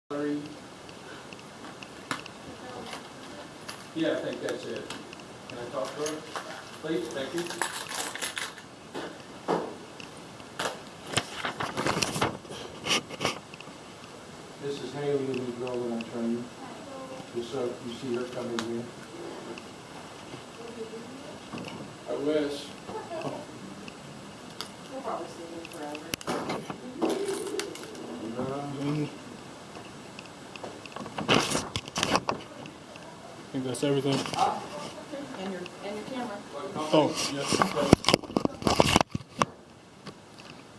Yeah, I think that's it. Can I talk to her? Please, thank you. This is Haley, the new girl that I'm training. Just so you see her coming in. I wish. We'll probably see him forever. I think that's everything. And your camera. Oh, yes.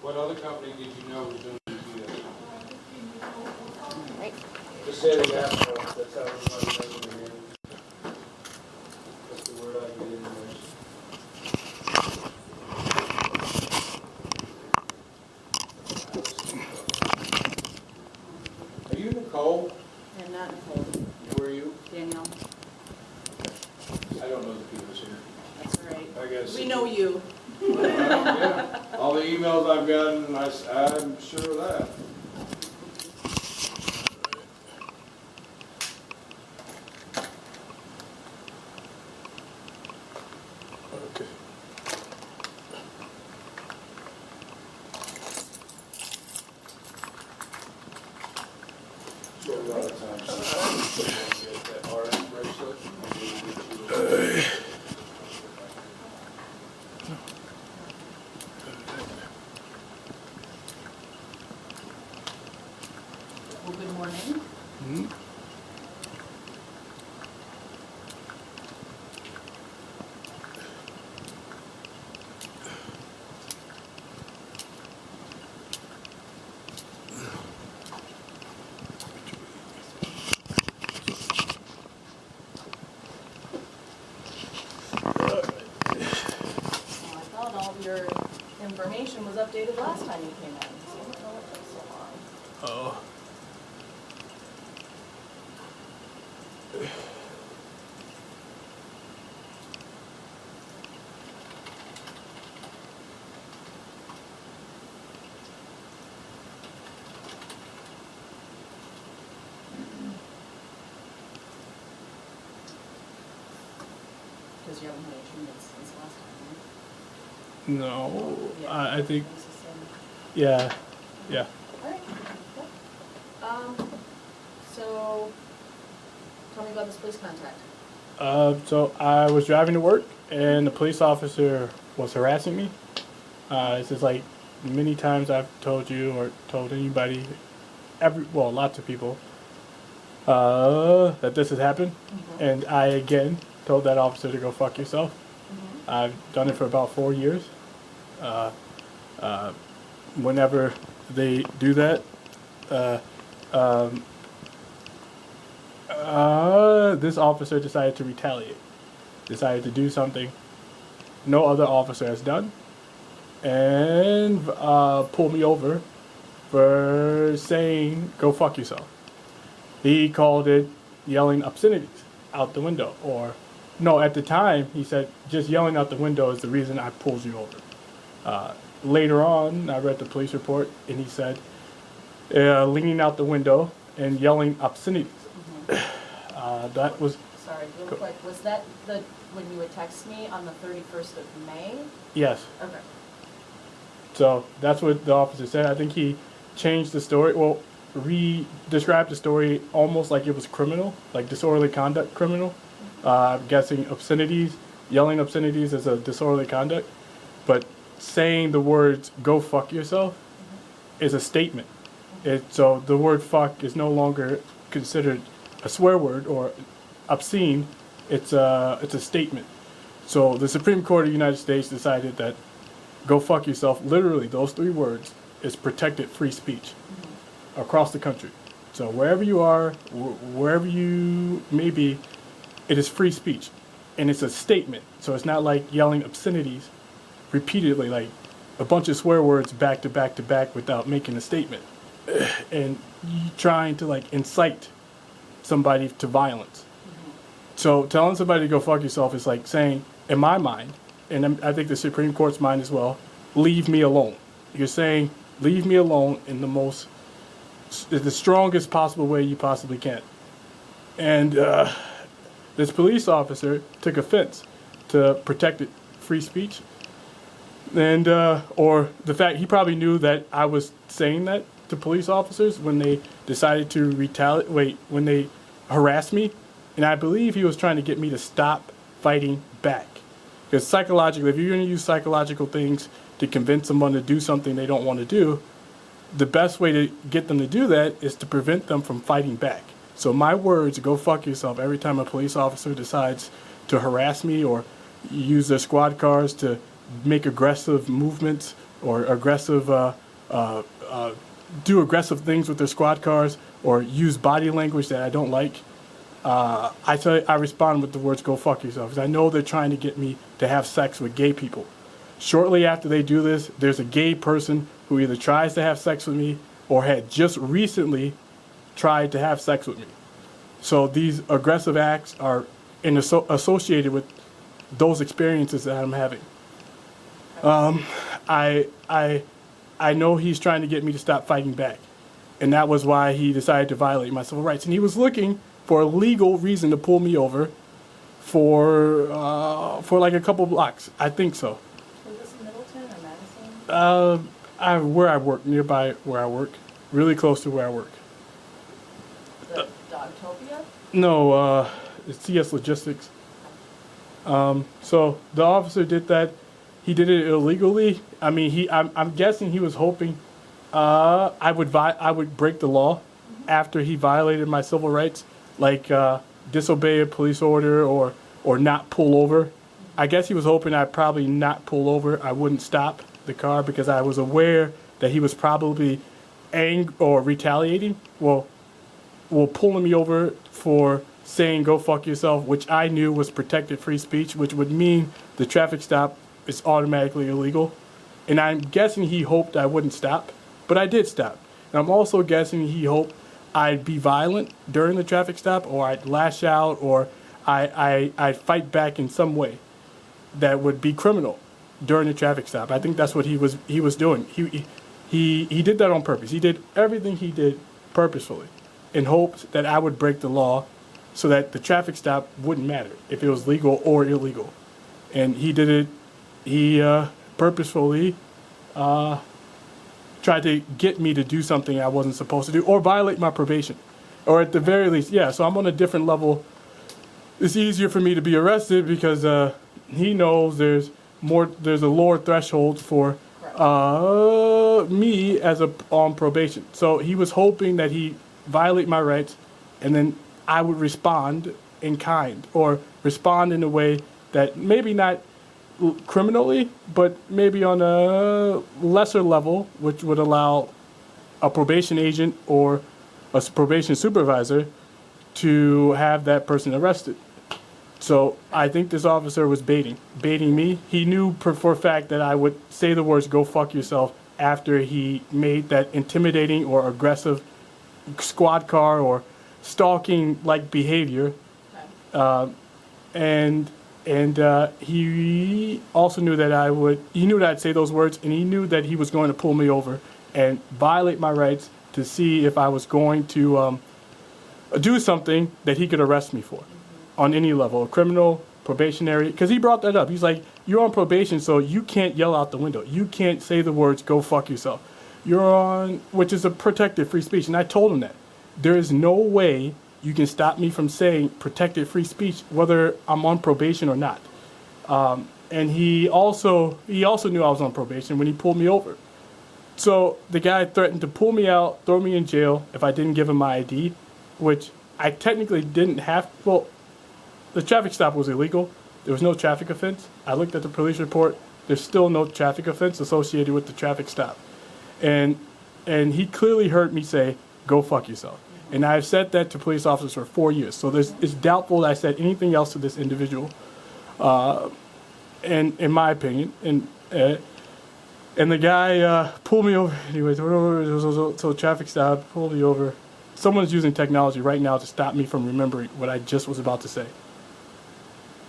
What other company did you know was doing this? Right. Just say they have to. That's how everybody knows it here. That's the word I get in there. Are you Nicole? And not Nicole. Who are you? Danielle. I don't know the people here. That's all right. I guess. We know you. Yeah. All the emails I've gotten, I'm sure of that. Okay. A lot of times, get that orange bracelet. Well, good morning. Well, I thought all of your information was updated last time you came in. So I don't know what took so long. Oh. Because you haven't had a treatment since last time, right? No, Yeah. I think, It's the same. yeah, yeah. All right. Yep. So tell me about this police contact. So I was driving to work and the police officer was harassing me. It's just like many times I've told you or told anybody, lots of people, that this has happened. And I again told that officer to go fuck yourself. I've done it for about 4 years. Whenever they do that, this officer decided to retaliate, decided to do something no other officer has done, and pull me over for saying, go fuck yourself. He called it yelling obscenities out the window, or no, at the time he said just yelling out the window is the reason I pulled you over. Later on, I read the police report and he said leaning out the window and yelling obscenities. That was, Sorry, real quick. Was that when you would text me on the 31st of May? yes. Okay. So that's what the officer said. I think he changed the story, well, described the story almost like it was criminal, like disorderly conduct criminal. I'm guessing obscenities, yelling obscenities is a disorderly conduct, but saying the words "go fuck yourself" is a statement. So the word "fuck" is no longer considered a swear word or obscene. It's a statement. So the Supreme Court of the United States decided that "go fuck yourself," literally those 3 words, is protected free speech across the country. So wherever you are, wherever you may be, it is free speech, and it's a statement. So it's not like yelling obscenities repeatedly, like a bunch of swear words back to back to back without making a statement, and trying to like incite somebody to violence. So telling somebody to go fuck yourself is like saying, in my mind, and I think the Supreme Court's mind as well, leave me alone. You're saying, leave me alone in the most the strongest possible way you possibly can. And this police officer took offense to protected free speech. And, or the fact he probably knew that I was saying that to police officers when they decided to retaliate, when they harassed me. And I believe he was trying to get me to stop fighting back. Because psychologically, if you're going to use psychological things to convince someone to do something they don't want to do, the best way to get them to do that is to prevent them from fighting back. So my words, go fuck yourself, every time a police officer decides to harass me or use their squad cars to make aggressive movements or do aggressive things with their squad cars or use body language that I don't like. I respond with the words, go fuck yourself, because I know they're trying to get me to have sex with gay people. Shortly after they do this, there's a gay person who either tries to have sex with me or had just recently tried to have sex with me. So these aggressive acts are associated with those experiences that I'm having. I know he's trying to get me to stop fighting back. And that was why he decided to violate my civil rights. And he was looking for a legal reason to pull me over for like a couple blocks. I think so. Was this in Middleton or Madison? Where I work, nearby where I work. Really close to where I work. The Dogtopia? No, it's CS Logistics. So the officer did that. He did it illegally. I mean, I'm guessing he was hoping I would break the law after he violated my civil rights, like disobey a police order or not pull over. I guess he was hoping I'd probably not pull over. I wouldn't stop the car because I was aware that he was probably angry or retaliating. Well, pulling me over for saying go fuck yourself, which I knew was protected free speech, which would mean the traffic stop is automatically illegal. And I'm guessing he hoped I wouldn't stop, but I did stop. And I'm also guessing he hoped I'd be violent during the traffic stop, or I'd lash out, or I'd fight back in some way that would be criminal during the traffic stop. I think that's what he was doing. He did that on purpose. He did everything he did purposefully in hopes that I would break the law so that the traffic stop wouldn't matter if it was legal or illegal. And he did it. He purposefully tried to get me to do something I wasn't supposed to do or violate my probation. Or at the very least, yeah, so I'm on a different level. It's easier for me to be arrested because he knows there's a lower threshold for me as on probation. So he was hoping that he violate my rights and then I would respond in kind or respond in a way that maybe not criminally, but maybe on a lesser level, which would allow a probation agent or a probation supervisor to have that person arrested. So I think this officer was baiting me. He knew for a fact that I would say the words "go fuck yourself" after he made that intimidating or aggressive squad car or stalking like behavior. Okay. And he also knew that he knew that I'd say those words, and he knew that he was going to pull me over and violate my rights to see if I was going to do something that he could arrest me for on any level, a criminal, probationary, because he brought that up. He's like, you're on probation, so you can't yell out the window. You can't say the words, go fuck yourself. You're on, which is a protected free speech. And I told him that. There is no way you can stop me from saying protected free speech, whether I'm on probation or not. And he also knew I was on probation when he pulled me over. So the guy threatened to pull me out, throw me in jail if I didn't give him my ID, which I technically didn't have. Well, the traffic stop was illegal. There was no traffic offense. I looked at the police report. There's still no traffic offense associated with the traffic stop. And he clearly heard me say, go fuck yourself. And I've said that to police officers for 4 years. So it's doubtful that I said anything else to this individual, and in my opinion. And the guy pulled me over. Anyways, so traffic stop, pulled me over. Someone's using technology right now to stop me from remembering what I just was about to say.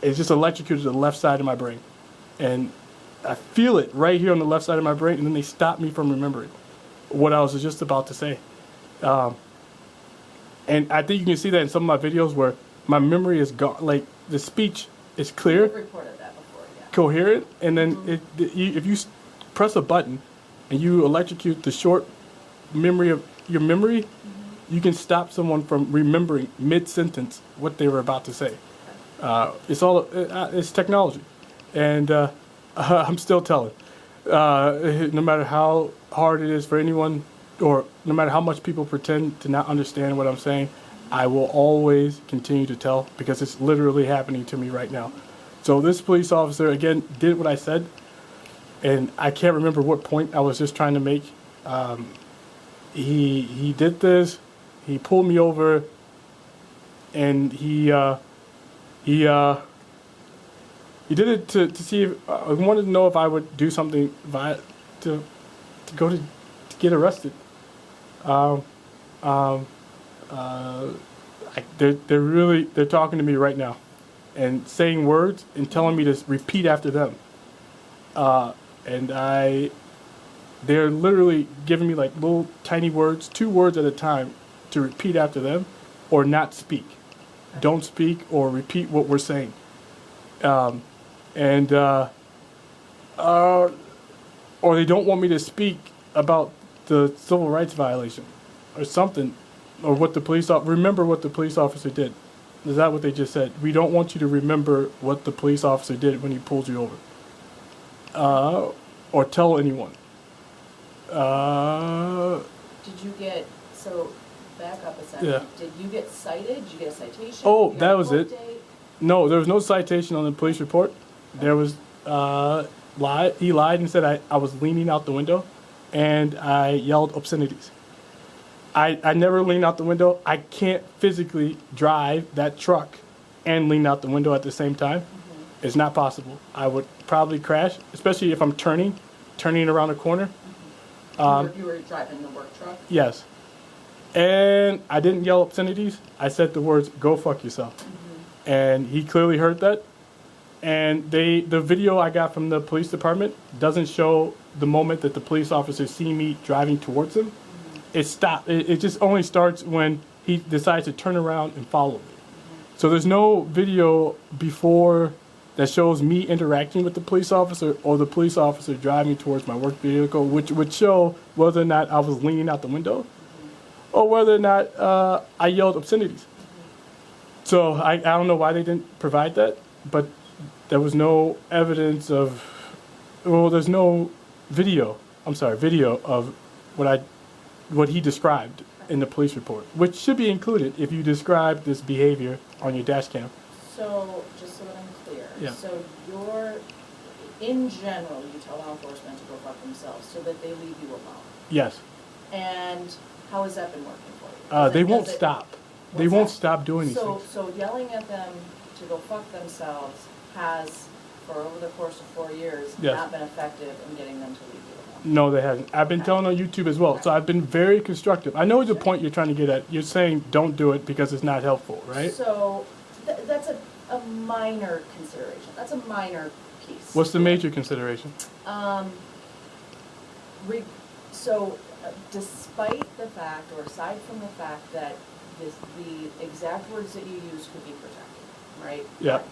It's just electrocuted to the left side of my brain. And I feel it right here on the left side of my brain, and then they stop me from remembering what I was just about to say. And I think you can see that in some of my videos where my memory is gone. Like the speech is clear, You've reported that before, yeah. coherent, and then if you press a button and you electrocute the short memory of your memory, you can stop someone from remembering mid-sentence what they were about to say. It's technology, and I'm still telling. No matter how hard it is for anyone, or no matter how much people pretend to not understand what I'm saying, I will always continue to tell because it's literally happening to me right now. So this police officer, again, did what I said, and I can't remember what point I was just trying to make. He did this. He pulled me over, and he did it to see if I wanted to know if I would do something to get arrested. They're talking to me right now, and saying words and telling me to repeat after them. They're literally giving me like little tiny words, 2 words at a time, to repeat after them, or not speak. Don't speak or repeat what we're saying. Or they don't want me to speak about the civil rights violation or something, or what the remember what the police officer did. Is that what they just said? We don't want you to remember what the police officer did when he pulled you over. Or tell anyone. Did you get, so back up a second. Yeah. Did you get cited? Did you get a citation? Oh, Did you that get a was court it. date? No, there was no citation on the police report. There was he lied and said I was leaning out the window, and I yelled obscenities. I never lean out the window. I can't physically drive that truck and lean out the window at the same time. Mm-hmm. It's not possible. I would probably crash, especially if I'm turning around a corner. You were driving the work truck? Yes. And I didn't yell obscenities. I said the words, "Go fuck yourself." Mm-hmm. And he clearly heard that. And the video I got from the police department doesn't show the moment that the police officers see me driving towards him. Mm-hmm. It stopped. It just only starts when he decides to turn around and follow me. Mm-hmm. So there's no video before that shows me interacting with the police officer or the police officer driving towards my work vehicle, which would show whether or not I was leaning out the window, mm-hmm. or whether or not I yelled obscenities. Mm-hmm. So I don't know why they didn't provide that, but there was no evidence of, there's no video of what he described in the police report, which should be included if you describe this behavior on your dash cam. So, just so that I'm clear, Yeah. so in general, you tell law enforcement to go fuck themselves so that they leave you alone. Yes. And how has that been working for you? They won't stop. They won't stop doing these things. So yelling at them to go fuck themselves has, for over the course of 4 years, Yes. not been effective in getting them to leave you alone. No, they haven't. I've been telling on YouTube as well, so I've been very constructive. I know the point you're trying to get at. You're saying don't do it because it's not helpful, right? So that's a minor consideration. That's a minor piece. What's the major consideration? Despite the fact, or aside from the fact that the exact words that you use could be protected, right? Yeah.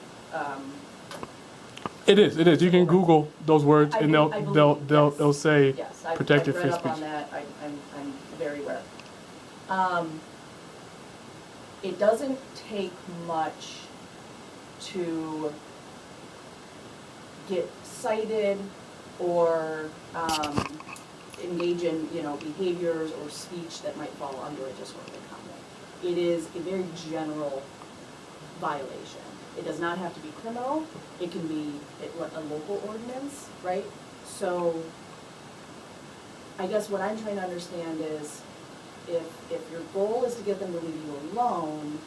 It is. You can Google those words, and they'll say yes, protected I've free read up speech. on that. I'm very aware. It doesn't take much to get cited or engage in behaviors or speech that might fall under a disorderly conduct. It is a very general violation. It does not have to be criminal. It can be a local ordinance, right? So I guess what I'm trying to understand is if your goal is to get them to leave you alone,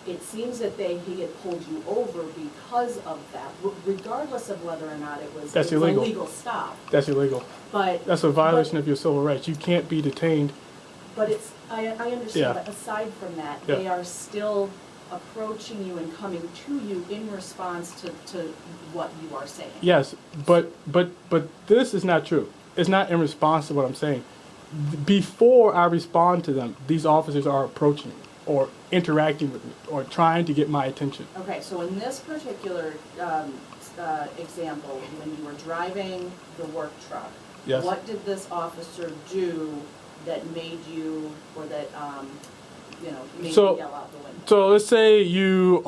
it seems that he had pulled you over because of that, regardless of whether or not it was That's illegal. a legal stop. That's illegal. But That's a violation of your civil rights. You can't be detained. But I understand, Yeah. but aside from that, Yeah. they are still approaching you and coming to you in response to what you are saying. Yes, but this is not true. It's not in response to what I'm saying. before I respond to them, these officers are approaching me or interacting with me or trying to get my attention. Okay, so in this particular example, when you were driving the work truck, Yes. what did this officer do that made you, or that, made So- you yell out the window? So let's say you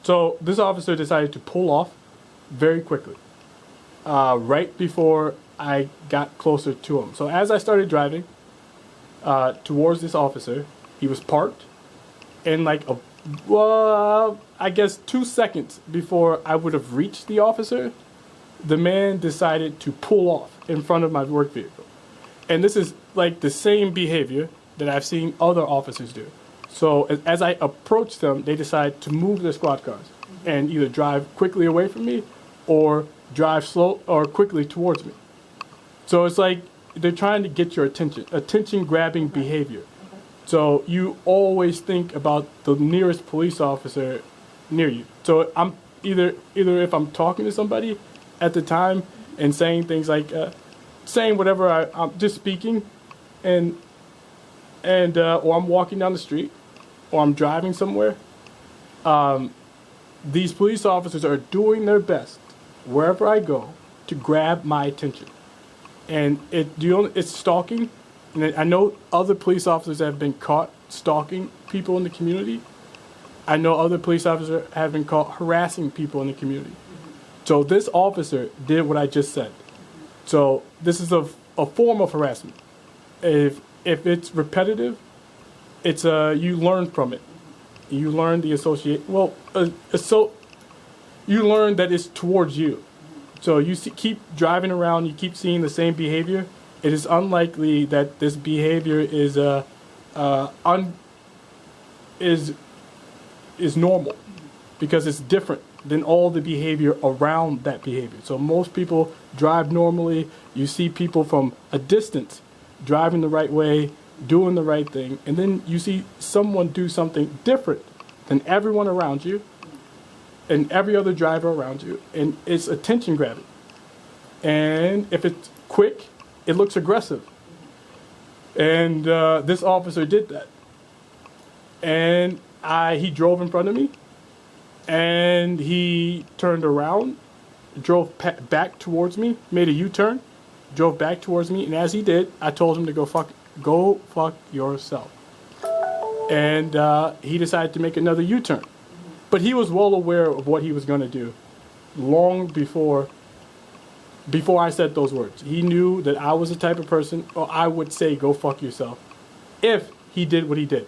so this officer decided to pull off very quickly, right before I got closer to him. So as I started driving towards this officer, he was parked, and I guess 2 seconds before I would have reached the officer, the man decided to pull off in front of my work vehicle. And this is like the same behavior that I've seen other officers do. So as I approached them, they decide to move their squad cars and either drive quickly away from me or drive slow or quickly towards me. So it's like they're trying to get your attention grabbing behavior. So you always think about the nearest police officer near you. So I'm either if I'm talking to somebody at the time and saying things like saying whatever I'm just speaking, and or I'm walking down the street, or I'm driving somewhere. These police officers are doing their best wherever I go to grab my attention, and it's stalking. And I know other police officers have been caught stalking people in the community. I know other police officers have been caught harassing people in the community. So this officer did what I just said. So this is a form of harassment. If it's repetitive, it's you learn from it. You learn the associate. Well, you learn that it's towards you. So you keep driving around, you keep seeing the same behavior. It is unlikely that this behavior is normal, because it's different than all the behavior around that behavior. So most people drive normally. You see people from a distance driving the right way, doing the right thing, and then you see someone do something different than everyone around you and every other driver around you, and it's attention grabbing. And if it's quick, it looks aggressive. And this officer did that. And he drove in front of me, and he turned around, drove back towards me, made a U-turn, drove back towards me, and as he did, I told him to go fuck yourself. And he decided to make another U-turn. But he was well aware of what he was going to do long before I said those words. He knew that I was the type of person, or I would say go fuck yourself, if he did what he did.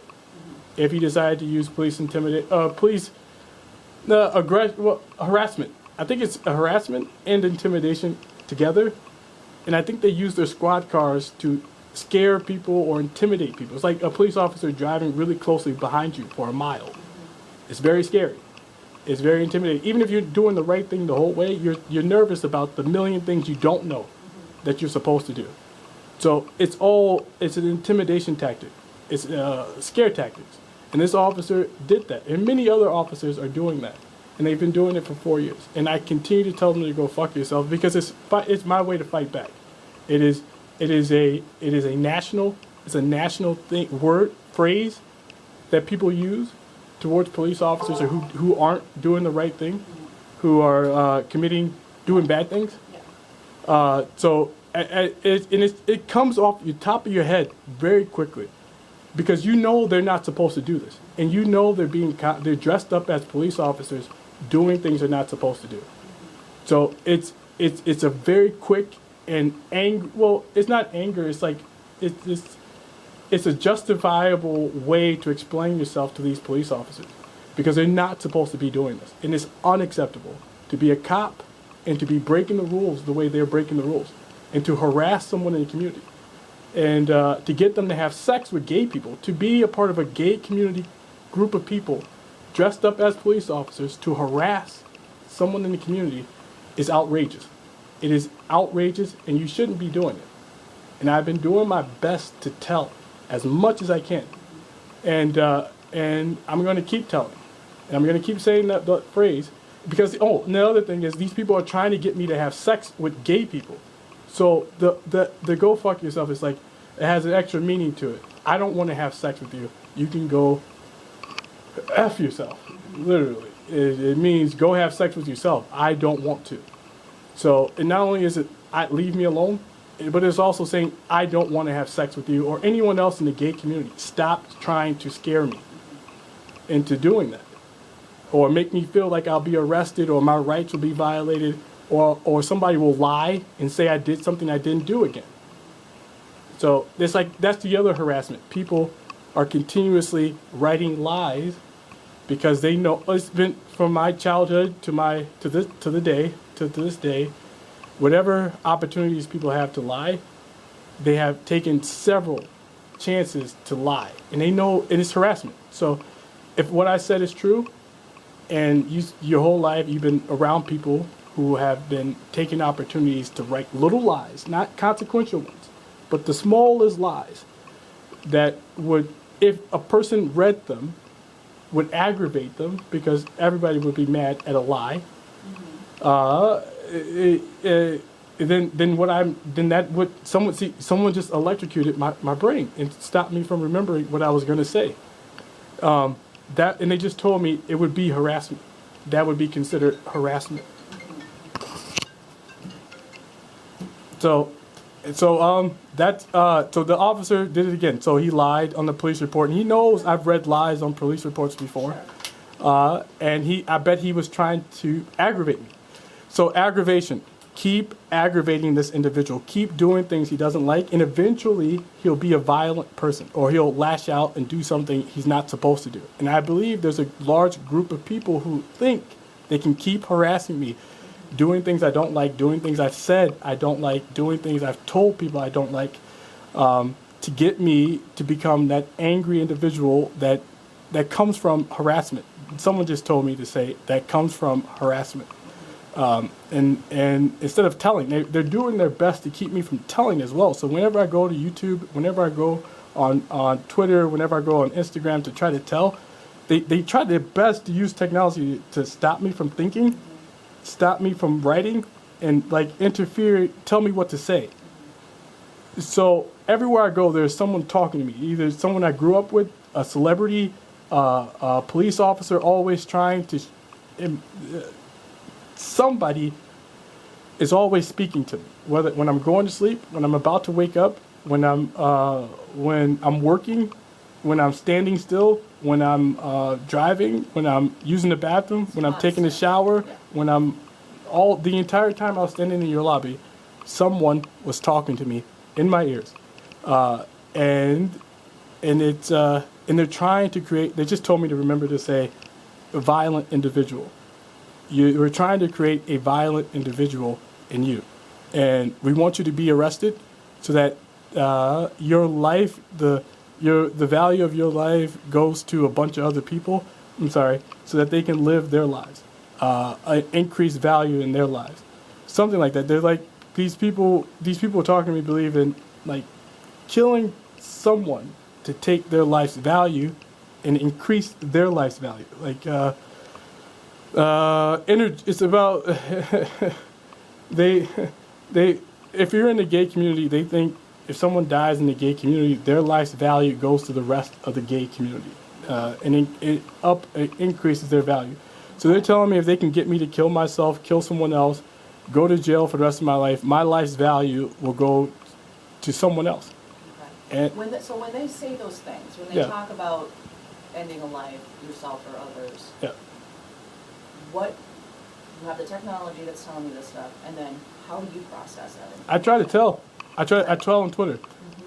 If he decided to use harassment. I think it's harassment and intimidation together. And I think they use their squad cars to scare people or intimidate people. It's like a police officer driving really closely behind you for a mile. It's very scary. It's very intimidating. Even if you're doing the right thing the whole way, you're nervous about the million things you don't know that you're supposed to do. So it's an intimidation tactic. It's scare tactics. And this officer did that. And many other officers are doing that. And they've been doing it for 4 years. And I continue to tell them to go fuck yourself, because it's my way to fight back. It is a national phrase that people use towards police officers who aren't doing the right thing, who are doing bad things. So it comes off the top of your head very quickly, because you know they're not supposed to do this, and you know they're dressed up as police officers doing things they're not supposed to do. So it's a very quick and it's not anger. It's like it's a justifiable way to explain yourself to these police officers, because they're not supposed to be doing this, and it's unacceptable to be a cop and to be breaking the rules the way they're breaking the rules, and to harass someone in the community, and to get them to have sex with gay people, to be a part of a gay community group of people dressed up as police officers to harass someone in the community is outrageous. It is outrageous, and you shouldn't be doing it. And I've been doing my best to tell as much as I can. And I'm going to keep telling. And I'm going to keep saying that phrase, because, and the other thing is, these people are trying to get me to have sex with gay people. So the go fuck yourself is like, it has an extra meaning to it. I don't want to have sex with you. You can go F yourself, literally. It means go have sex with yourself. I don't want to. So it not only is it, leave me alone, but it's also saying I don't want to have sex with you or anyone else in the gay community. Stop trying to scare me into doing that. Or make me feel like I'll be arrested or my rights will be violated or somebody will lie and say I did something I didn't do again. So it's like, that's the other harassment. People are continuously writing lies because they know, it's been from my childhood to this day, whatever opportunities people have to lie, they have taken several chances to lie, and they know, and it's harassment. So if what I said is true, and your whole life you've been around people who have been taking opportunities to write little lies, not consequential ones, but the smallest lies that would, if a person read them, would aggravate them because everybody would be mad at a lie. Someone just electrocuted my brain and stopped me from remembering what I was going to say. And they just told me it would be harassment. That would be considered harassment. So the officer did it again. So he lied on the police report, and he knows I've read lies on police reports before. And I bet he was trying to aggravate me. So aggravation, keep aggravating this individual, keep doing things he doesn't like, and eventually he'll be a violent person, or he'll lash out and do something he's not supposed to do. And I believe there's a large group of people who think they can keep harassing me, doing things I don't like, doing things I've said I don't like, doing things I've told people I don't like, to get me to become that angry individual that comes from harassment. Someone just told me to say that comes from harassment. And instead of telling, they're doing their best to keep me from telling as well. So whenever I go to YouTube, whenever I go on Twitter, whenever I go on Instagram to try to tell, they try their best to use technology to stop me from thinking, stop me from writing, and like interfere, tell me what to say. So everywhere I go, there's someone talking to me, either someone I grew up with, a celebrity, a police officer, always trying to, somebody is always speaking to me, whether when I'm going to sleep, when I'm about to wake up, when I'm working, when I'm standing still, when I'm driving, when I'm using the bathroom, when I'm taking a shower, when the entire time I was standing in your lobby, someone was talking to me in my ears, and they're trying to create. They just told me to remember to say, a violent individual. We're trying to create a violent individual in you, and we want you to be arrested, so that your life, the value of your life goes to a bunch of other people. So that they can live their lives, increase value in their lives, something like that. They're like these people talking to me believe in like killing someone to take their life's value and increase their life's value. Like it's about they if you're in the gay community, they think if someone dies in the gay community, their life's value goes to the rest of the gay community, and it increases their value. So they're telling me if they can get me to kill myself, kill someone else, go to jail for the rest of my life's value will go to someone else. Okay. And when they say those things, when they talk about ending a life, yourself or others, what, you have the technology that's telling you this stuff, and then how do you process it? I try to tell. I tell on Twitter.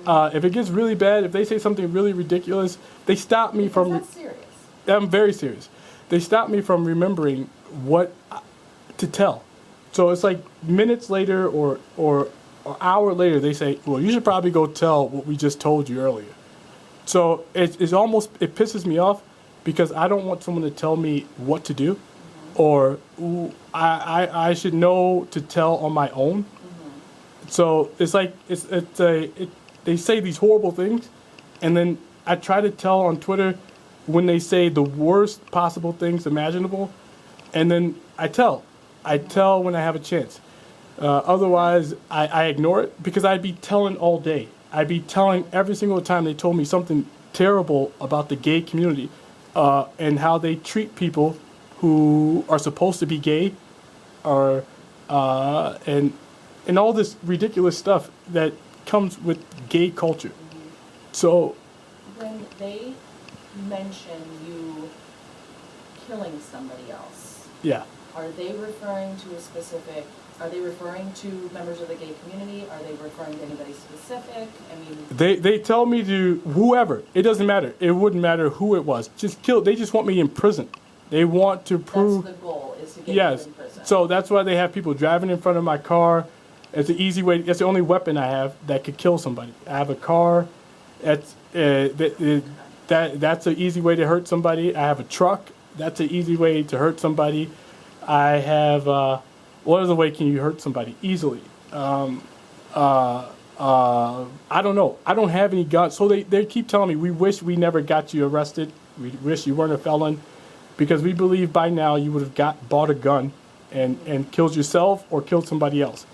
Mm-hmm. If it gets really bad, if they say something really ridiculous, they stop me from. That's serious. I'm very serious. They stop me from remembering what to tell. So it's like minutes later or an hour later, they say, well, you should probably go tell what we just told you earlier. So it pisses me off because I don't want someone to tell me what to do, or I should know to tell on my own. So it's like they say these horrible things, and then I try to tell on Twitter when they say the worst possible things imaginable, and then I tell when I have a chance. Otherwise, I ignore it because I'd be telling all day. I'd be telling every single time they told me something terrible about the gay community and how they treat people who are supposed to be gay, or and all this ridiculous stuff that comes with gay culture. So When they mention you killing somebody else, yeah, are they referring to a specific, are they referring to members of the gay community? Are they referring to anybody specific? I mean, they tell me to whoever. It doesn't matter. It wouldn't matter who it was. Just kill. They just want me in prison. They want to prove. that's the goal, is to get Yes. you in prison. So that's why they have people driving in front of my car. It's an easy way. That's the only weapon I have that could kill somebody. I have a car. That's that's an easy way to hurt somebody. I have a truck. That's an easy way to hurt somebody. I have. What other way can you hurt somebody easily? I don't know. I don't have any guns. So they keep telling me, we wish we never got you arrested. We wish you weren't a felon, because we believe by now you would have bought a gun and killed yourself or killed somebody else.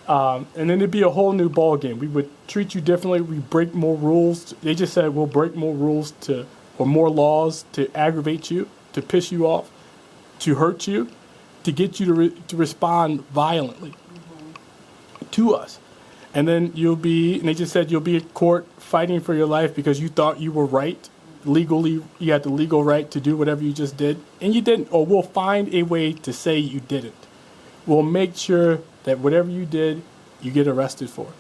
And then it'd be a whole new ball game. We would treat you differently. We break more rules. They just said we'll break more rules or more laws to aggravate you, to piss you off, to hurt you, to get you to respond violently to us. And then and they just said you'll be at court fighting for your life because you thought you were right. Legally, you had the legal right to do whatever you just did, and you didn't. Or we'll find a way to say you didn't. We'll make sure that whatever you did, you get arrested for.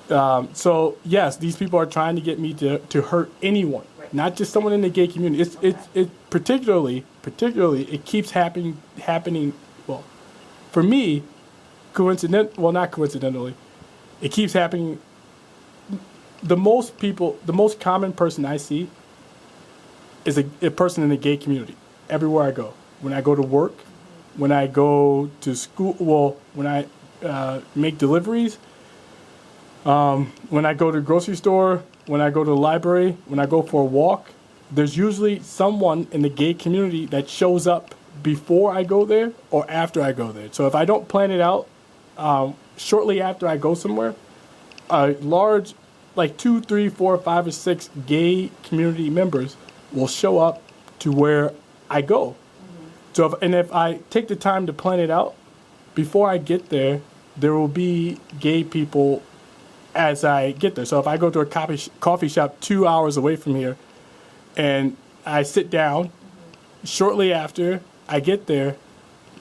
So yes, these people are trying to get me to hurt anyone, not just someone in the gay community. It's particularly it keeps happening. Well, for me, not coincidentally, it keeps happening. The most common person I see is a person in the gay community everywhere I go. When I go to work, when I go to school, when I make deliveries, when I go to the grocery store, when I go to the library, when I go for a walk, there's usually someone in the gay community that shows up before I go there or after I go there. So if I don't plan it out, shortly after I go somewhere, a large, like 2, 3, 4, 5, or 6 gay community members will show up to where I go. So if I take the time to plan it out, before I get there, there will be gay people as I get there. So if I go to a coffee shop 2 hours away from here and I sit down, shortly after I get there,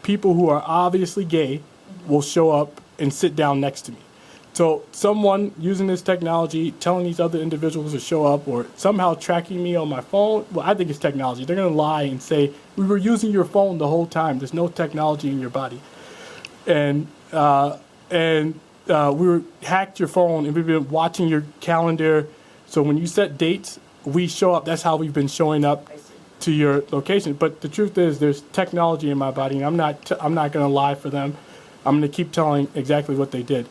people who are obviously gay will show up and sit down next to me. So someone using this technology, telling these other individuals to show up, or somehow tracking me on my phone, well, I think it's technology. They're going to lie and say, we were using your phone the whole time. There's no technology in your body. And we hacked your phone, and we've been watching your calendar. So when you set dates, we show up. That's how we've been showing up to your location. But the truth is, there's technology in my body, and I'm not going to lie for them. I'm going to keep telling exactly what they did.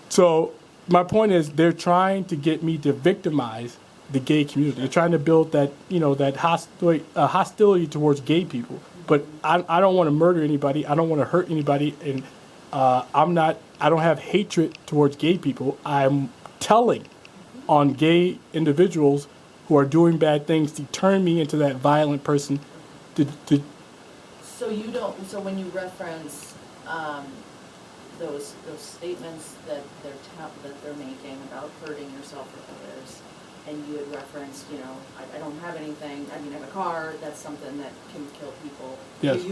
So my point is, they're trying to get me to victimize the gay community. They're trying to build that, that hostility towards gay people. But I don't want to murder anybody. I don't want to hurt anybody. And I don't have hatred towards gay people. I'm telling on gay individuals who are doing bad things to turn me into that violent person. So when you reference those statements that they're making about hurting yourself or others, and you had referenced, I don't have anything, I have a car, that's something that can kill people. Yes.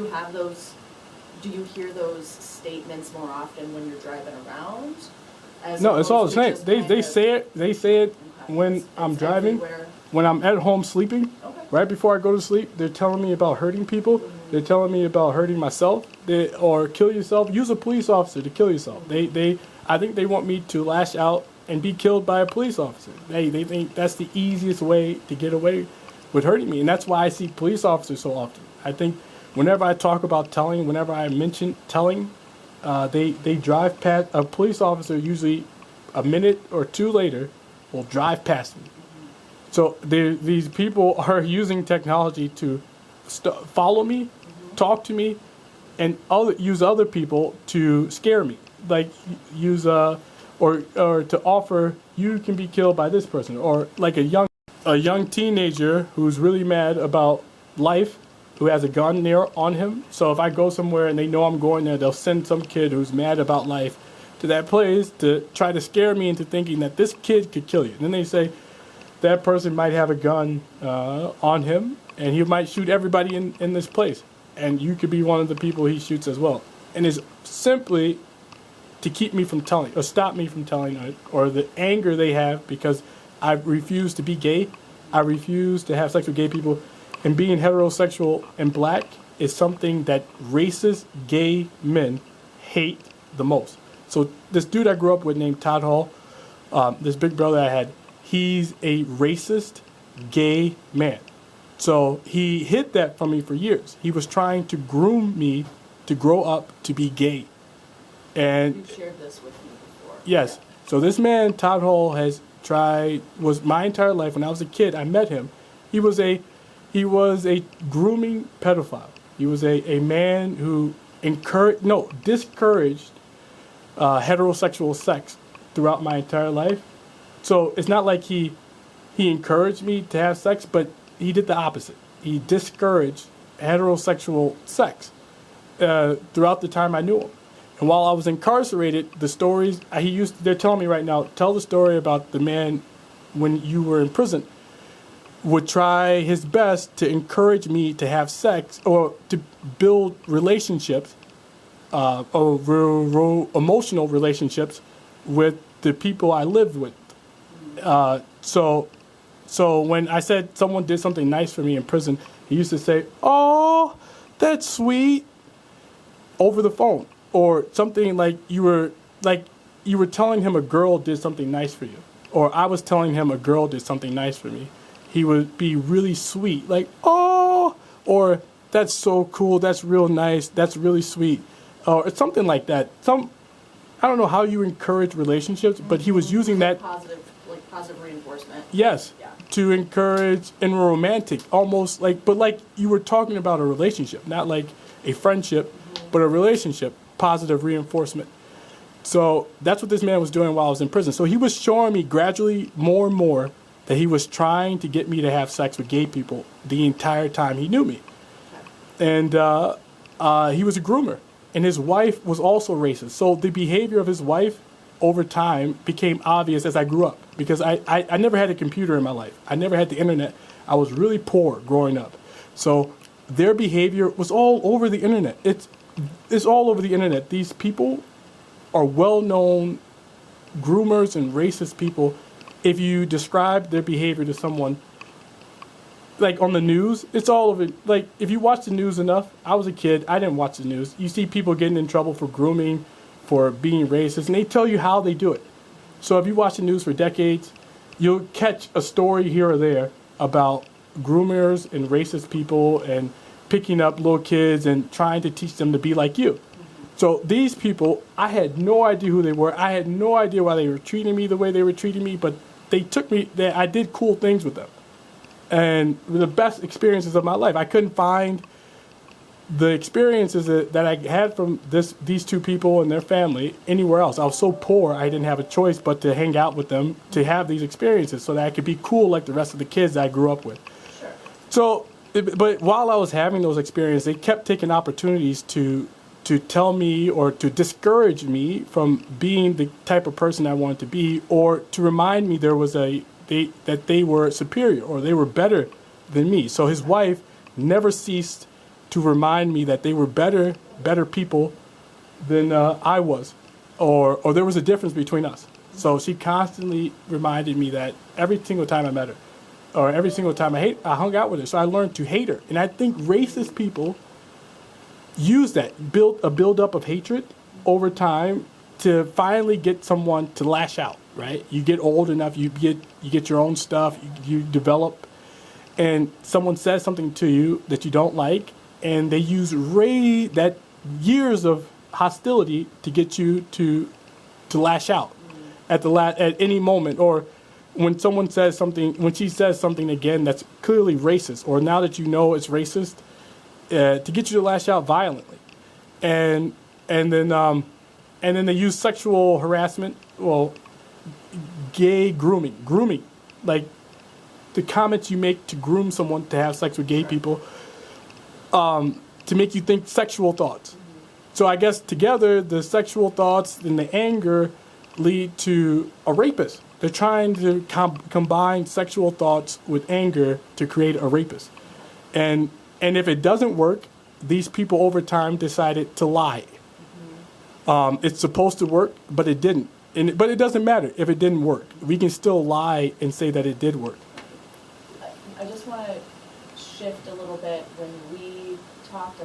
Do you hear those statements more often when you're driving around? No, it's all the same. They say it when I'm driving, everywhere. when I'm at home sleeping. Okay. Right before I go to sleep, they're telling me about hurting people. They're telling me about hurting myself. Or kill yourself. Use a police officer to kill yourself. I think they want me to lash out and be killed by a police officer. They think that's the easiest way to get away with hurting me. And that's why I see police officers so often. I think whenever I talk about telling, whenever I mention telling, they drive past, a police officer usually a minute or two later will drive past me. So these people are using technology to follow me, talk to me, and use other people to scare me, like use or to offer you can be killed by this person, or like a young teenager who's really mad about life, who has a gun near on him. So if I go somewhere and they know I'm going there, they'll send some kid who's mad about life to that place to try to scare me into thinking that this kid could kill you. And then they say that person might have a gun on him, and he might shoot everybody in this place. And you could be one of the people he shoots as well. And it's simply to keep me from telling, or stop me from telling it, or the anger they have because I refuse to be gay. I refuse to have sex with gay people. And being heterosexual and black is something that racist gay men hate the most. So this dude I grew up with named Todd Hall, this big brother I had, he's a racist gay man. So he hid that from me for years. He was trying to groom me to grow up to be gay. And You shared this with me before. yes. So this man, Todd Hall, was my entire life. When I was a kid, I met him. He was a grooming pedophile. He was a man who discouraged heterosexual sex throughout my entire life. So it's not like he encouraged me to have sex, but he did the opposite. He discouraged heterosexual sex throughout the time I knew him. And while I was incarcerated, the stories they're telling me right now, tell the story about the man when you were in prison, would try his best to encourage me to have sex or to build relationships, emotional relationships with the people I lived with. So when I said someone did something nice for me in prison, he used to say, "Oh, that's sweet," over the phone, or something like you were telling him a girl did something nice for you, or I was telling him a girl did something nice for me. He would be really sweet, like, "Oh," or "That's so cool, that's real nice, that's really sweet," or something like that. I don't know how you encourage relationships, but he was using that Positive reinforcement. yes, Yeah. to encourage in a romantic, almost like you were talking about a relationship, not like a friendship, but a relationship, positive reinforcement. So that's what this man was doing while I was in prison. So he was showing me gradually more and more that he was trying to get me to have sex with gay people the entire time he knew me. And he was a groomer. And his wife was also racist. So the behavior of his wife over time became obvious as I grew up. Because I never had a computer in my life. I never had the internet. I was really poor growing up. So their behavior was all over the internet. It's all over the internet. These people are well-known groomers and racist people. If you describe their behavior to someone, like on the news, it's all of it. Like if you watch the news enough, I was a kid, I didn't watch the news. You see people getting in trouble for grooming, for being racist, and they tell you how they do it. So if you watch the news for decades, you'll catch a story here or there about groomers and racist people and picking up little kids and trying to teach them to be like you. So these people, I had no idea who they were. I had no idea why they were treating me the way they were treating me, but they took me, I did cool things with them. And the best experiences of my life. I couldn't find the experiences that I had from these two people and their family anywhere else. I was so poor, I didn't have a choice but to hang out with them, to have these experiences so that I could be cool like the rest of the kids I grew up with. Sure. So, but while I was having those experiences, they kept taking opportunities to tell me or to discourage me from being the type of person I wanted to be, or to remind me that they were superior or they were better than me. So his wife never ceased to remind me that they were better people than I was, or there was a difference between us. So she constantly reminded me that every single time I met her, or every single time I hung out with her. So I learned to hate her. And I think racist people use that, build up of hatred over time to finally get someone to lash out, right? You get old enough, you get your own stuff, you develop, and someone says something to you that you don't like, and they use that years of hostility to get you to lash out at any moment, or when someone says something, when she says something again that's clearly racist, or now that you know it's racist, to get you to lash out violently. and then they use sexual harassment, well, gay grooming, like the comments you make to groom someone to have sex with gay people, to make you think sexual thoughts. So I guess together the sexual thoughts and the anger lead to a rapist. They're trying to combine sexual thoughts with anger to create a rapist. And if it doesn't work, these people over time decided to lie. It's supposed to work, but it didn't. But it doesn't matter if it didn't work. We can still lie and say that it did work. I just want to shift a little bit. When we talked,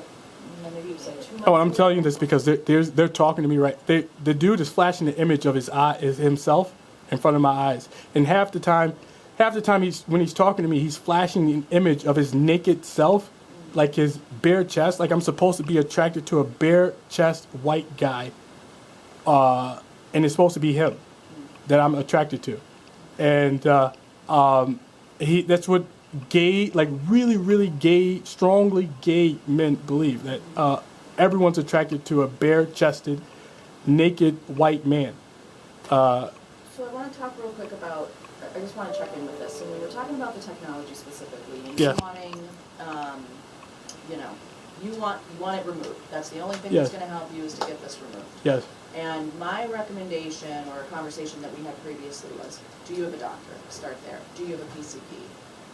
maybe it was like 2 months Oh, I'm ago. telling you this because they're talking to me right. The dude is flashing the image of himself in front of my eyes, and half the time when he's talking to me, he's flashing an image of his naked self, like his bare chest. Like I'm supposed to be attracted to a bare chest white guy, and it's supposed to be him that I'm attracted to, and that's what gay, like really gay, strongly gay men believe, that everyone's attracted to a bare-chested, naked white man. So I want to talk real quick about, I just want to check in with this. So we were talking about the technology specifically, and Yeah. you wanting, you want it removed. That's the only thing Yes. that's going to help you is to get this removed. Yes. And my recommendation or a conversation that we had previously was, do you have a doctor? Start there. Do you have a PCP?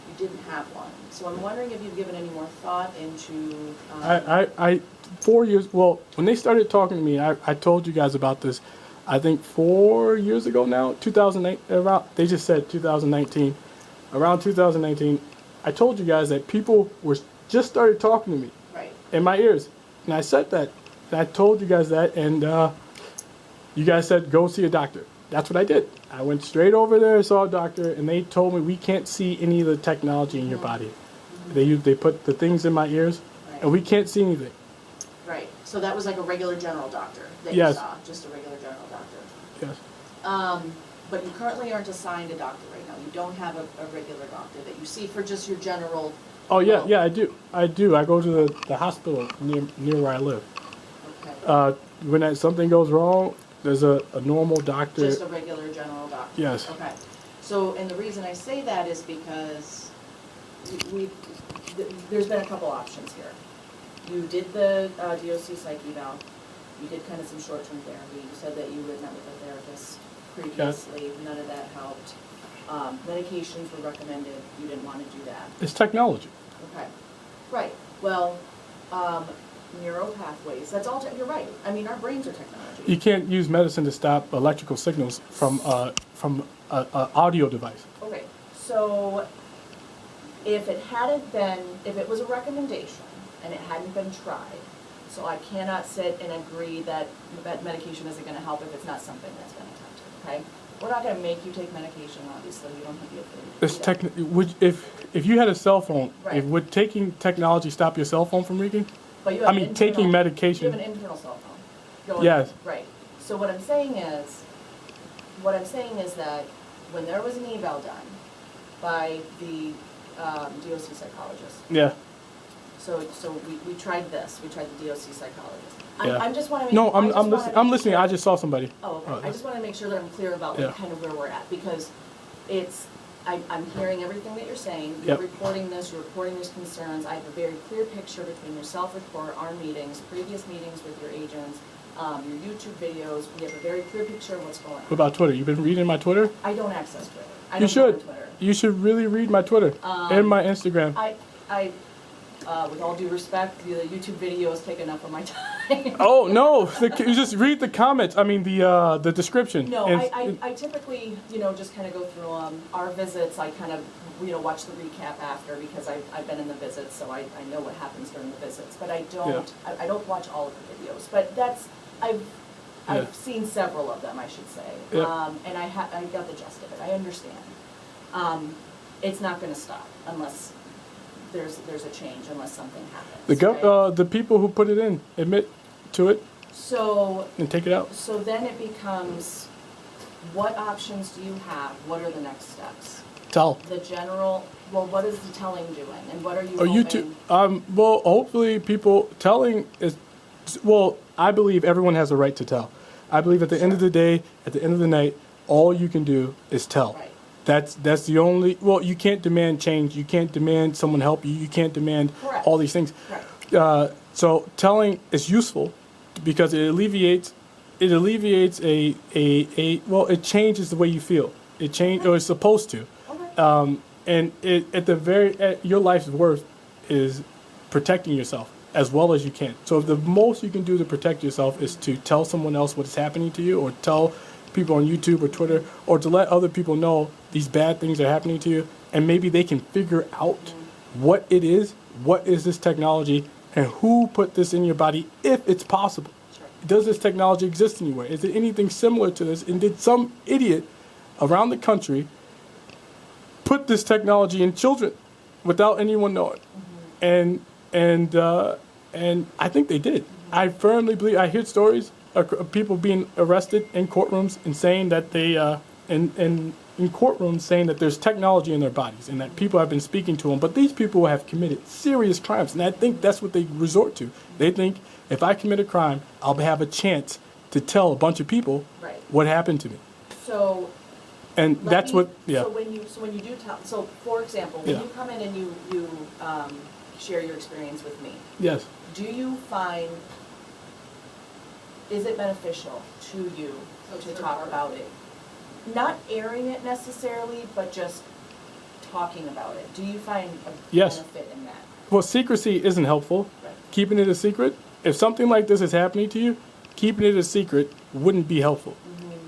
You didn't have one. So I'm wondering if you've given any more thought into... I 4 years, well, when they started talking to me, I told you guys about this, I think 4 years ago now, 2008, they just said 2019. Around 2019, I told you guys that people just started talking to me Right. in my ears. And I said that. And I told you guys that, and you guys said, go see a doctor. That's what I did. I went straight over there, saw a doctor, and they told me we can't see any of the technology in your body. They put the things in my ears, Right. and we can't see anything. Right. So that was like a regular general doctor that Yes. you saw, just a regular general doctor. Yes. But you currently aren't assigned a doctor right now. You don't have a regular doctor that you see for just your general... Oh yeah, well, yeah, I do. I go to the hospital near where I live. Okay. When something goes wrong, there's a normal doctor. Just a regular general doctor? Yes. Okay. So, and the reason I say that is because there's been a couple options here. You did the DOC psych eval. You did kind of some short-term therapy. You said that you had met with a therapist previously. None of that helped. Medications were recommended. You didn't want to do that. It's technology. Okay. Right. Well, neuro pathways. That's all. You're right. I mean, our brains are technology. You can't use medicine to stop electrical signals from an audio device. Okay. So, if it was a recommendation and it hadn't been tried, so I cannot sit and agree that medication isn't going to help if it's not something that's been attempted. Okay. We're not going to make you take medication, obviously. You don't have the ability to do that. If you had a cell phone, Right. would taking technology stop your cell phone from ringing? But you have taking You medication. have an internal cell phone. Going, Yes. Right. So what I'm saying is that when there was an eval done by the DOC psychologist, Yeah. so we tried this. We tried the DOC psychologist. Yeah. I'm just want to make. No, I just wanna listening. make I'm listening. sure- I just saw somebody. Oh, okay. I just want to make sure that I'm clear about like, Yeah. kind of where we're at, because I'm hearing everything that you're saying. Yep. You're reporting these concerns. I have a very clear picture between your self-report, our meetings, previous meetings with your agents, your YouTube videos. We have a very clear picture of what's going on. What about Twitter? You've been reading my Twitter? I don't access Twitter. I You don't go on should. Twitter. You should really read my Twitter and my Instagram. I, with all due respect, the YouTube videos take enough of my time. Oh no! You just read the comments. I mean the description. No, And- I typically, just kind of go through our visits. I kind of, watch the recap after because I've been in the visits, so I know what happens during the visits. But I don't, I don't watch all of the videos. But I've Yeah. seen several of them, I should say. Yeah. And I got the gist of it. I understand. It's not going to stop unless there's a change, unless something happens. right? The people who put it in admit to it So and take it out. So then it becomes, what options do you have? What are the next steps? Tell. The general, what is the telling doing? And what are you Or hoping? YouTube. Well, hopefully people telling is Well, I believe everyone has a right to tell. I believe at the end of the day, at the end of the night, all you can do is tell. Right. That's the only. Well, you can't demand change. You can't demand someone help you. You can't demand Correct. all these things. Correct. So telling is useful because it alleviates well, it changes the way you feel. It change or it's supposed to. Okay. And your life's worth is protecting yourself as well as you can. So if the most you can do to protect yourself is to tell someone else what's happening to you, or tell people on YouTube or Twitter, or to let other people know these bad things are happening to you, and maybe they can figure out what it is, what is this technology, and who put this in your body, if it's possible. Sure. Does this technology exist anywhere? Is there anything similar to this? And did some idiot around the country put this technology in children without anyone knowing? And I think they did. I firmly believe. I hear stories of people being arrested in courtrooms and saying that they in courtrooms saying that there's technology in their bodies and that people have been speaking to them. But these people have committed serious crimes, and I think that's what they resort to. They think if I commit a crime, I'll have a chance to tell a bunch of people Right. what happened to me. So. And that's what. Yeah. So when you do tell, so for example, when Yeah. you come in and you share your experience with me, Yes. do you find, is it beneficial to you to talk about it? Not airing it necessarily, but just talking about it. Do you find a Yes. benefit in that? Well, secrecy isn't helpful. Right. Keeping it a secret. If something like this is happening to you, keeping it a secret wouldn't be helpful.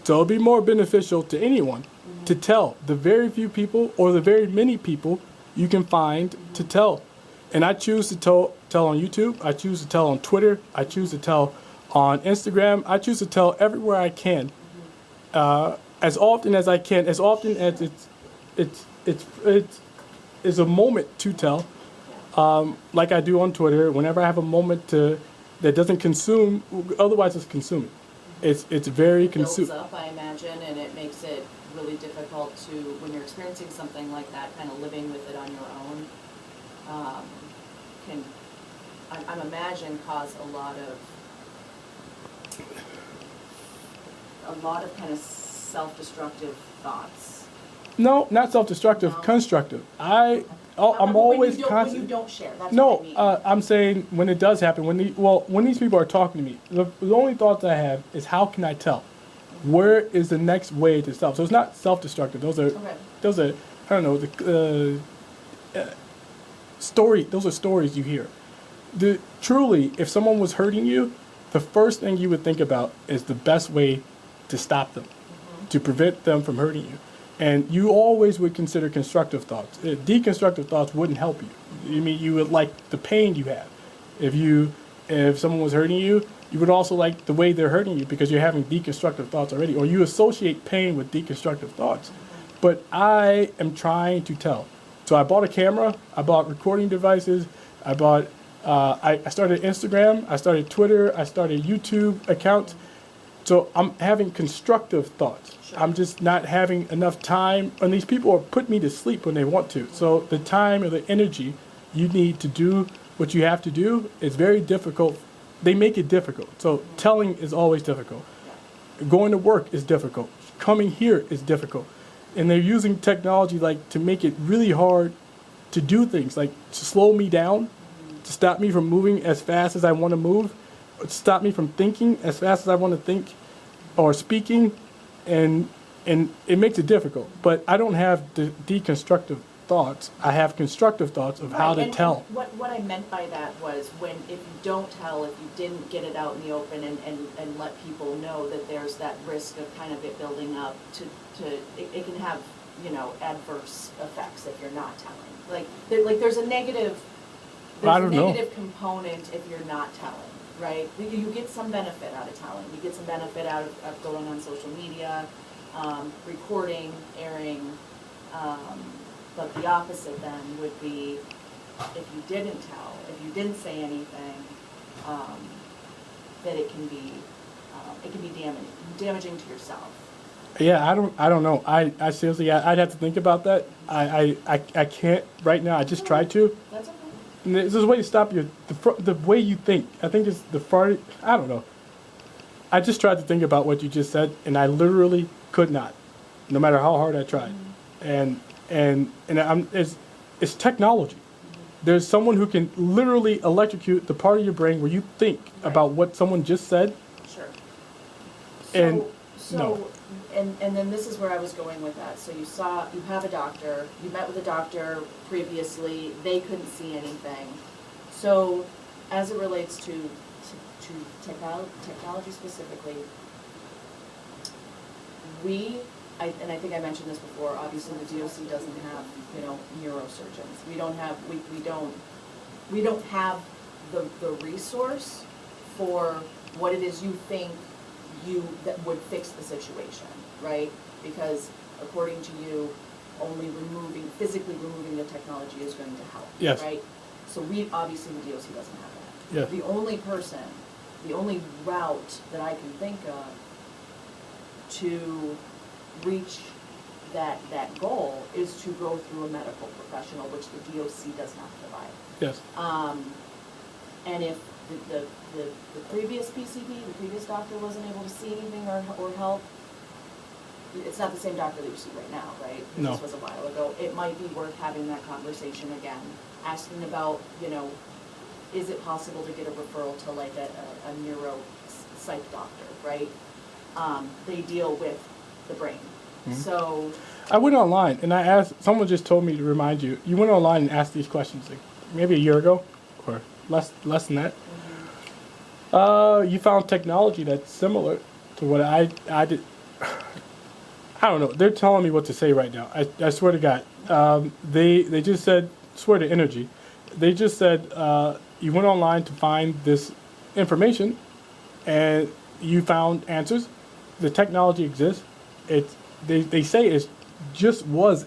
So it'd be more beneficial to anyone to tell the very few people or the very many people you can find to tell. And I choose to tell on YouTube. I choose to tell on Twitter. I choose to tell on Instagram. I choose to tell everywhere I can, as often as I can, as often as it's a moment to tell. Like I do on Twitter. Whenever I have a moment that doesn't consume, otherwise it's consuming. It's very It builds consuming. up, I imagine, and it makes it really difficult to, when you're experiencing something like that, kind of living with it on your own, can, I'm imagine, cause a lot of kind of self-destructive thoughts. No, not self-destructive, No. constructive. I'm always When you constant. don't share, that's No, what I mean. I'm saying when it does happen, when these people are talking to me, the only thoughts I have is how can I tell? Where is the next way to stop? So it's not self-destructive. Those are I don't know, those are stories you hear. Truly, if someone was hurting you, the first thing you would think about is the best way to stop them, to prevent them from hurting you. And you always would consider constructive thoughts. Deconstructive thoughts wouldn't help you. I mean, you would like the pain you have. If someone was hurting you, you would also like the way they're hurting you because you're having deconstructive thoughts already, or you associate pain with deconstructive thoughts. But I am trying to tell. So I bought a camera, I bought recording devices, I started Instagram, I started Twitter, I started YouTube accounts. So I'm having constructive thoughts. Sure. I'm just not having enough time, and these people are putting me to sleep when they want to. So the time or the energy you need to do what you have to do is very difficult. They make it difficult. So telling is always difficult. Going to work is difficult. Coming here is difficult. And they're using technology like to make it really hard to do things, like to slow me down, to stop me from moving as fast as I want to move, to stop me from thinking as fast as I want to think, or speaking, and it makes it difficult. But I don't have the deconstructive thoughts. I have constructive thoughts of how to and tell. What I meant by that was if you don't tell, if you didn't get it out in the open and let people know that there's that risk of kind of it building up it can have, adverse effects if you're not telling. There's a negative component if you're not telling, right? You get some benefit out of telling. You get some benefit out of going on social media, recording, airing, but the opposite then would be if you didn't tell, if you didn't say anything, that it can be damaging to yourself. Yeah, I don't know. I seriously, I'd have to think about that. I can't right now. I just tried to. That's okay. And there's a way to stop the way you think. I think it's the far. I don't know. I just tried to think about what you just said, and I literally could not, no matter how hard I tried. And it's technology. There's someone who can literally electrocute the part of your brain where you think about what someone just said. Sure. And So, and then this is where I was going with that. So you have a doctor, you met with a doctor previously, they couldn't see anything. So as it relates to technology specifically, and I think I mentioned this before, obviously the DOC doesn't have, neurosurgeons. We don't have the resource for what it is you think that would fix the situation, right? Because according to you, only physically removing the technology is going to help, Yes. right? So obviously the DOC doesn't have that. Yes. The only route that I can think of to reach that goal is to go through a medical professional, which the DOC does not provide. Yes. And if the previous PCP, the previous doctor wasn't able to see anything or help, it's not the same doctor that you see right now, right? No. This was a while ago. It might be worth having that conversation again, asking about, is it possible to get a referral to like a neuro psych doctor, right? They deal with the brain. Mm-hmm. So I went online and I asked, someone just told me to remind you, you went online and asked these questions like maybe a year ago or less than that. You found technology that's similar to what I did. I don't know. They're telling me what to say right now. I swear to God. They just said, swear to energy. They just said you went online to find this information and you found answers. The technology exists. They say it just was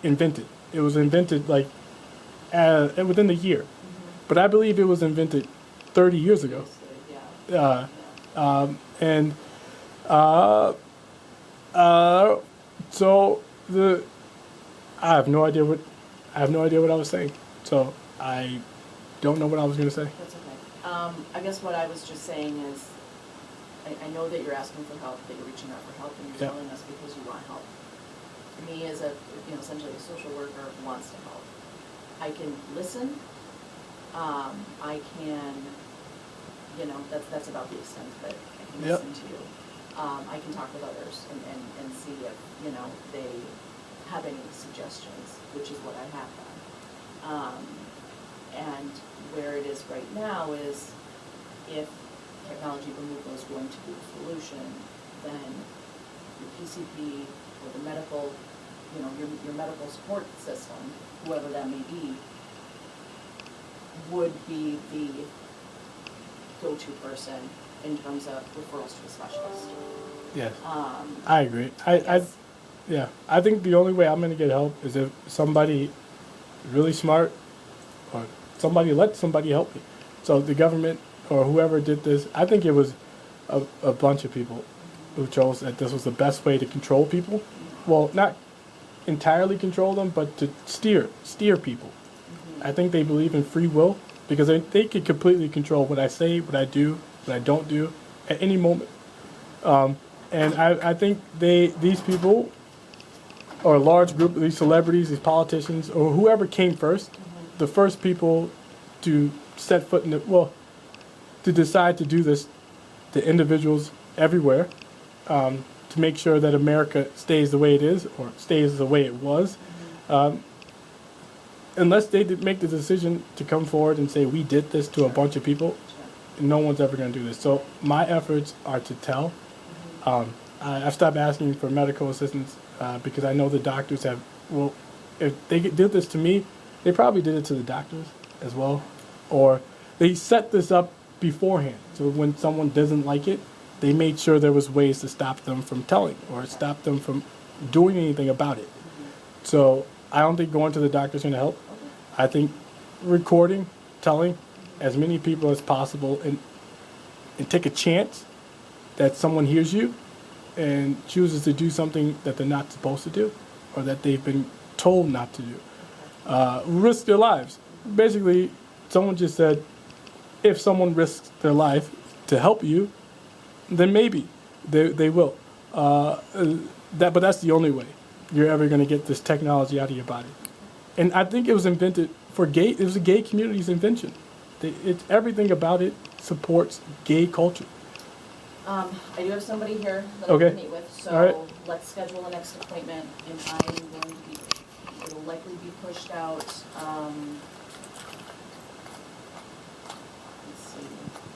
invented. It was invented like within the year. But I believe it was invented 30 years ago. So I have no idea what I was saying. So I don't know what I was going to say. that's okay. I guess what I was just saying is, I know that you're asking for help, that you're reaching out for help, and you're telling us because you want help. Me as essentially a social worker who wants to help. I can listen. I can, that's about the extent of it. I can listen to you. I can talk with others and see if, they have any suggestions, which is what I have done. And where it is right now is if technology removal is going to be the solution, then your PCP or the medical, your medical support system, whoever that may be, would be the go-to person in terms of referrals to a specialist. Yes. I agree. I think the only way I'm going to get help is if somebody really smart or somebody let somebody help me. So the government or whoever did this, I think it was a bunch of people who chose that this was the best way to control people. Well, not entirely control them, but to steer people. I think they believe in free will because they can completely control what I say, what I do, what I don't do at any moment. And I think these people, or a large group of these celebrities, these politicians, or whoever came first, the first people to set foot in to decide to do this to individuals everywhere, to make sure that America stays the way it is or stays the way it was. Unless they did make the decision to come forward and say, we did this to a bunch of people, no one's ever going to do this. So my efforts are to tell. I've stopped asking for medical assistance because I know the doctors have, if they did this to me, they probably did it to the doctors as well. Or they set this up beforehand. So when someone doesn't like it, they made sure there was ways to stop them from telling or stop them from doing anything about it. So I don't think going to the doctor is going to help. I think recording, telling as many people as possible and take a chance that someone hears you and chooses to do something that they're not supposed to do or that they've been told not to do. Risk their lives. basically, someone just said, if someone risks their life to help you, then maybe they will. But that's the only way you're ever going to get this technology out of your body. And I think it was invented for gay. It was a gay community's invention. Everything about it supports gay culture. I do have somebody here that Okay. I can meet with, so All right. let's schedule the next appointment, and I am going to be, it'll likely be pushed out, let's see,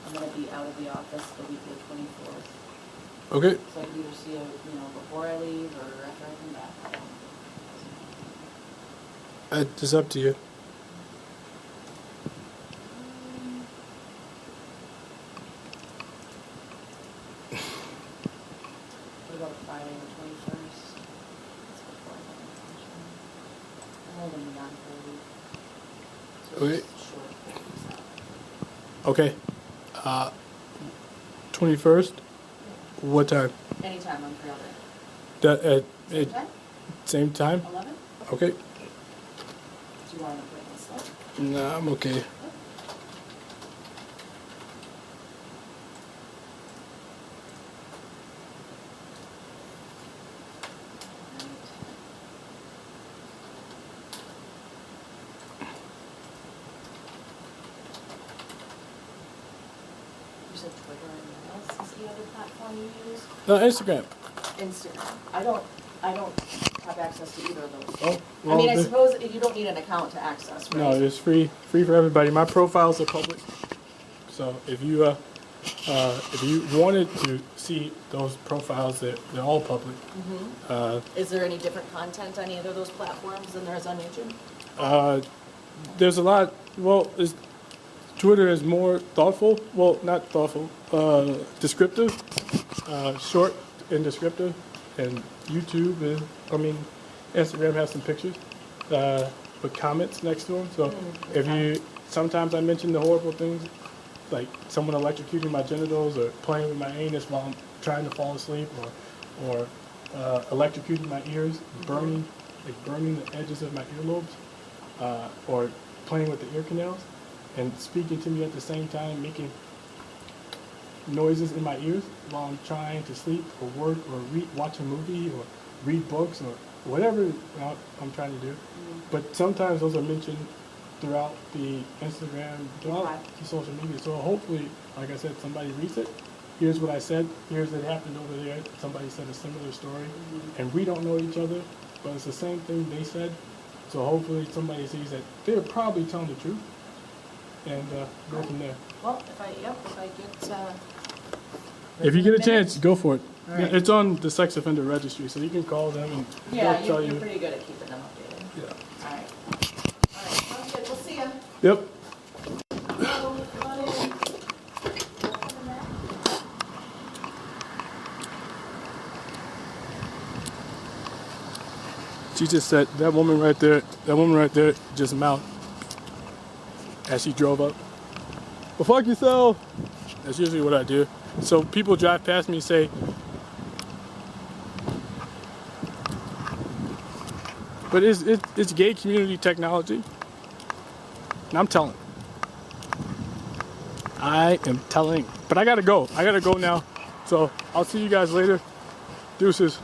I'm gonna be out of the office the week of the 24th, Okay. so I can either see you, before I leave or after I come back. It's up to you. What about Friday the 21st? That's before I go on vacation. I'm only gone for a week. So Okay. it's short. Okay. 21st. What time? Anytime, I'm free all day. At Same time? same time? 11? Okay. Do you want an appointment slot? Nah, I'm okay. You said Twitter and what else is the other platform you use? No, Instagram. Instagram. I don't have access to either of those. Oh, I mean, I the- suppose you don't need an account to access, right? No, it's free for everybody. My profiles are public, so if you wanted to see those profiles, they're all public. Is there any different content on either of those platforms than there is on YouTube? There's a lot. Well, Twitter is more thoughtful. Well, not thoughtful. Descriptive, short and descriptive, and YouTube is. Instagram has some pictures with comments next to them. So sometimes I mention the horrible things, like someone electrocuting my genitals or playing with my anus while I'm trying to fall asleep, or electrocuting my ears, burning the edges of my earlobes, or playing with the ear canals, and speaking to me at the same time, making noises in my ears while I'm trying to sleep or work or watch a movie or read books or whatever I'm trying to do. But sometimes those are mentioned throughout the Instagram, throughout the social media. So hopefully, like I said, somebody reads it. Here's what I said. Here's what happened over there. Somebody said a similar story. And we don't know each other, but it's the same thing they said. So hopefully somebody sees that they're probably telling the truth and go from there. Well, if I get, If you get a minutes? chance, go for it. All right. Yeah, it's on the sex offender registry, so you can call them and Yeah, they'll tell you're you. pretty good at keeping them updated. Yeah. All right. Sounds good. We'll see ya. Yep. She just said that woman right there just mouth as she drove up. Well, fuck yourself. That's usually what I do. So people drive past me and say, but it's gay community technology. And I'm telling. I am telling. But I gotta go. I gotta go now. So I'll see you guys later. Deuces.